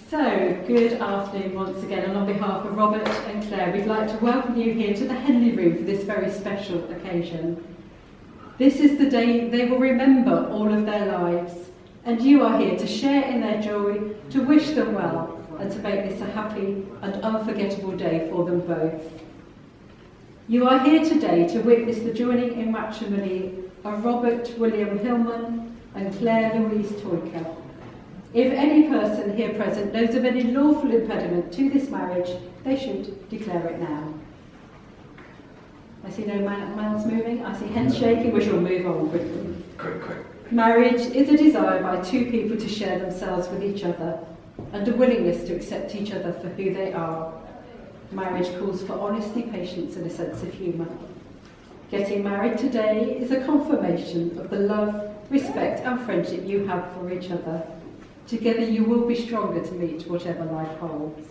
So, good afternoon once again, and on behalf of Robert and Claire, we'd like to welcome you here to the Henley Room for this very special occasion. This is the day they will remember all of their lives, and you are here to share in their joy, to wish them well, and to make this a happy and unforgettable day for them both. You are here today to witness the joining in matrimony of Robert William Hillman and Claire Louise Toyker. If any person here present knows of any lawful impediment to this marriage, they should declare it now. I see no mouths moving, I see heads shaking, we shall move on quickly. Quick. Marriage is a desire by two people to share themselves with each other and a willingness to accept each other for who they are. Marriage calls for honesty, patience and a sense of humour. Getting married today is a confirmation of the love, respect and friendship you have for each other. Together you will be stronger to meet whatever life holds.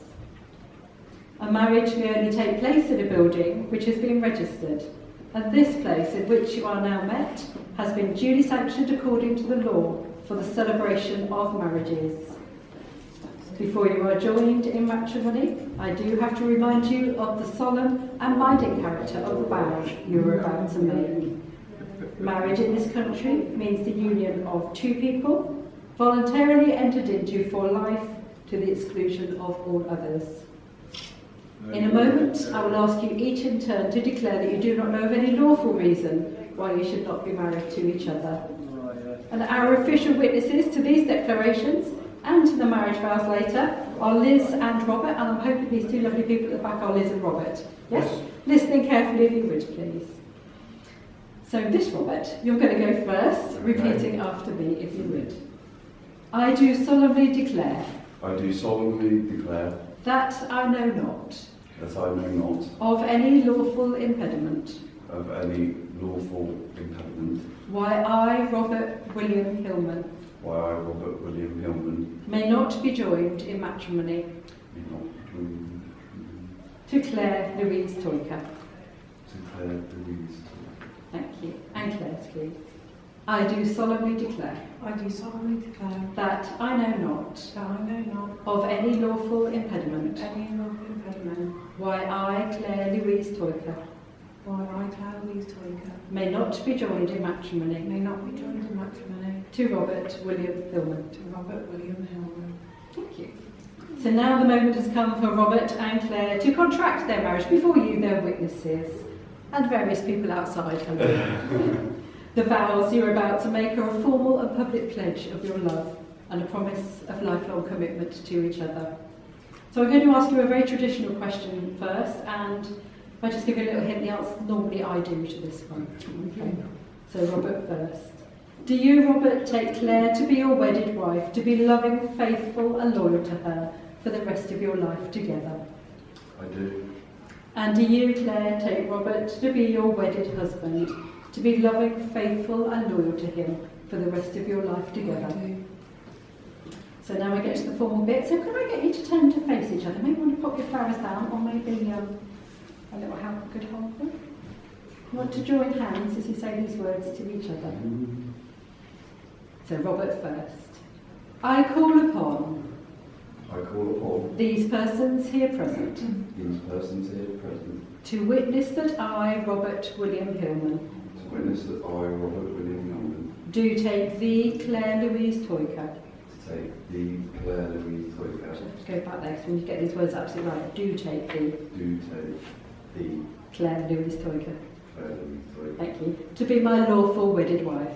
A marriage may only take place in a building which has been registered, and this place in which you are now met has been duly sanctioned according to the law for the celebration of marriages. Before you are joined in matrimony, I do have to remind you of the solemn and binding character of the vows you are about to make. Marriage in this country means the union of two people, voluntarily entered into for life to the exclusion of all others. In a moment, I will ask you each in turn to declare that you do not know of any lawful reason why you should not be married to each other. And our official witnesses to these declarations and to the marriage vows later are Liz and Robert, and I'm hoping these two lovely people at the back are Liz and Robert. Yes? Listening carefully if you would, please. So this, Robert, you're going to go first, repeating after me if you would. I do solemnly declare. I do solemnly declare. That I know not. That I know not. Of any lawful impediment. Of any lawful impediment. Why I, Robert William Hillman. Why I, Robert William Hillman. May not be joined in matrimony. May not be joined. To Claire Louise Toyker. To Claire Louise Toyker. Thank you. And Claire's, please. I do solemnly declare. I do solemnly declare that I know not. that I know not Of any lawful impediment. any lawful impediment. Why I, Claire Louise Toyker. Why I, Claire Louise Toyker, May not be joined in matrimony. may not be joined in matrimony To Robert William Hillman. to Robert William Hillman. Thank you. So now the moment has come for Robert and Claire to contract their marriage before you, their witnesses, and various people outside. The vows you're about to make are a formal and public pledge of your love and a promise of lifelong commitment to each other. So I'm going to ask you a very traditional question first, and if I just give you a little hint, the answer normally I do to this one. Okay. So Robert first. Do you, Robert, take Claire to be your wedded wife, to be loving, faithful and loyal to her for the rest of your life together? I do. And do you, Claire, take Robert to be your wedded husband, to be loving, faithful and loyal to him for the rest of your life together? I do. So now we get to the formal bit. So can I get you to turn to face each other? Maybe you want to pop your flowers down, or maybe a little hand could hold them. You want to join hands as you say these words to each other. So Robert first. I call upon these persons here present to witness that I, Robert William Hillman, do take thee, Claire Louise Toyker. Just go back there, so when you get these words absolutely right. Do take thee, Claire Louise Toyker. Thank you. To be my lawful wedded wife.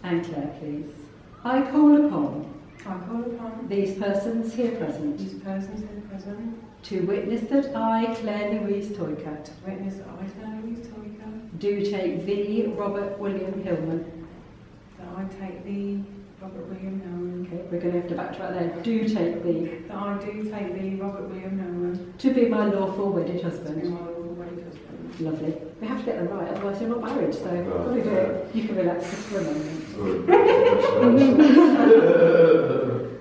And Claire, please. I call upon these persons here present to witness that I, Claire Louise Toyker, do take thee, Robert William Hillman. That I take thee, Robert William Hillman. Okay, we're going to have to backtrack there. Do take thee. That I do take thee, Robert William Hillman, To be my lawful wedded to be husband. my lawful wedded husband. Lovely. We have to get them right, otherwise you're not married. So what do we do? You can relax just for a moment.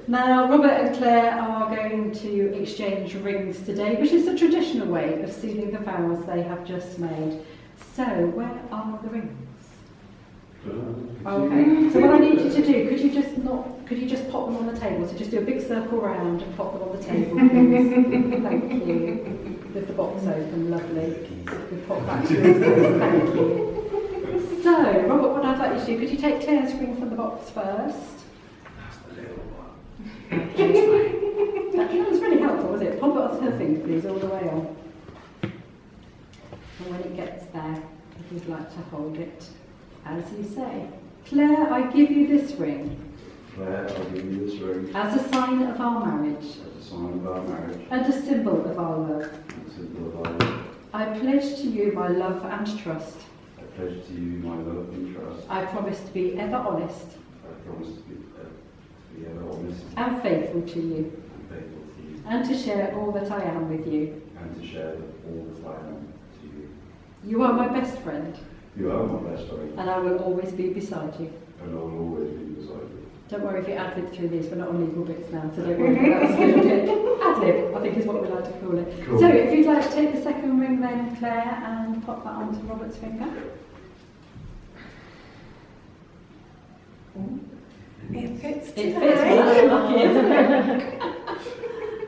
Now, Robert and Claire are going to exchange rings today, which is a traditional way of sealing the vows they have just made. So, where are the rings? Okay. So what I need you to do, could you just pop them on the table? So just do a big circle round and pop them on the table, please. Thank you. With the box open, lovely. We pop back to yours, please. Thank you. So, Robert, what I'd like you to do, could you take Claire's ring from the box first? That's the little one. That was really helpful, was it? Pop it onto her finger, please, all the way on. And when it gets there, if you'd like to hold it, as you say. Claire, I give you this ring Claire, I give you this ring as a sign of our marriage as a sign of our marriage and a symbol of our love. and a symbol of our love. I pledge to you my love and trust. I pledge to you my love and trust. I promise to be ever honest I promise to be ever honest and faithful to you, and faithful to you, and to share all that I am with you. and to share all that I am to you. You are my best friend, You are my best friend, and I will always be beside you. and I will always be beside you. Don't worry if you ad-lib through these, we're not on legal bits now, so don't worry, that was good. Ad-lib, I think is what we like to call it. Cool. So if you'd like to take the second ring then, Claire, and pop that onto Robert's finger. It fits It today. fits, well, that's lucky, isn't it?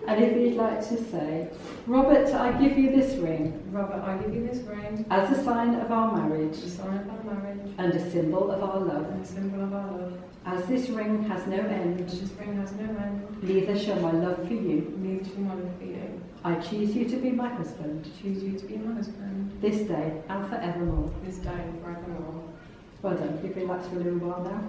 And if you'd like to say, Robert, I give you this ring Robert, I give you this ring as a sign of our marriage as a sign of our marriage and a symbol of our love. and a symbol of our love. As this ring has no end, And this ring has no end, neither shall my love for you. neither shall my love for you. I choose you to be my husband, Choose you to be my husband, this day and forevermore. this day and forevermore. Well done, you've relaxed for a little while now.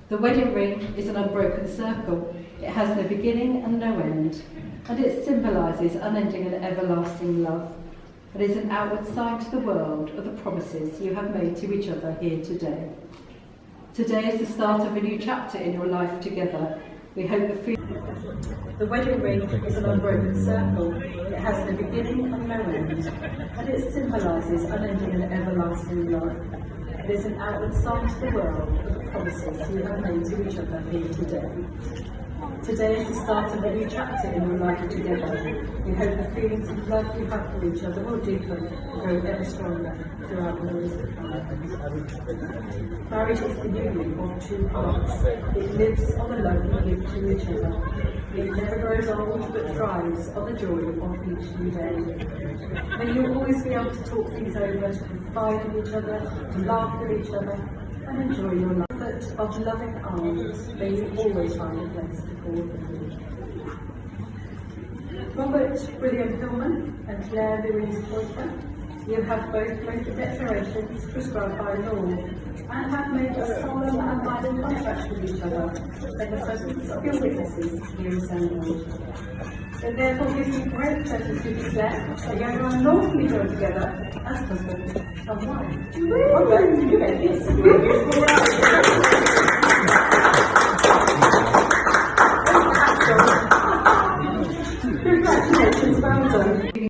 The wedding ring is an unbroken circle. It has no beginning and no end, and it symbolises unending and everlasting love. It is an outward sign to the world of the promises you have made to each other here today. Today is the start of a new chapter in your life together. We hope the wedding ring is an unbroken circle. It has no beginning and no end, and it symbolises unending and everlasting love. It is an outward sign to the world of the promises you have made to each other here today. Today is the start of a new chapter in your life together. We hope the feelings of love you have for each other will deepen and grow ever stronger throughout the years to come. Marriage is the union of two hearts. It lives on the love you give to each other. It never grows old but thrives on the joy of each new day. May you always be able to talk things over, to confide in each other, to laugh with each other, and enjoy your life. Of loving arms, may you always find a place to call home. Robert William Hillman and Claire Louise Pointer, you have both made the declarations prescribed by law and have made a solemn and binding contract with each other in the presence of your witnesses here assembled. It therefore gives me great pleasure to declare that you are lawfully joined together as husband and wife. Robert, you may kiss.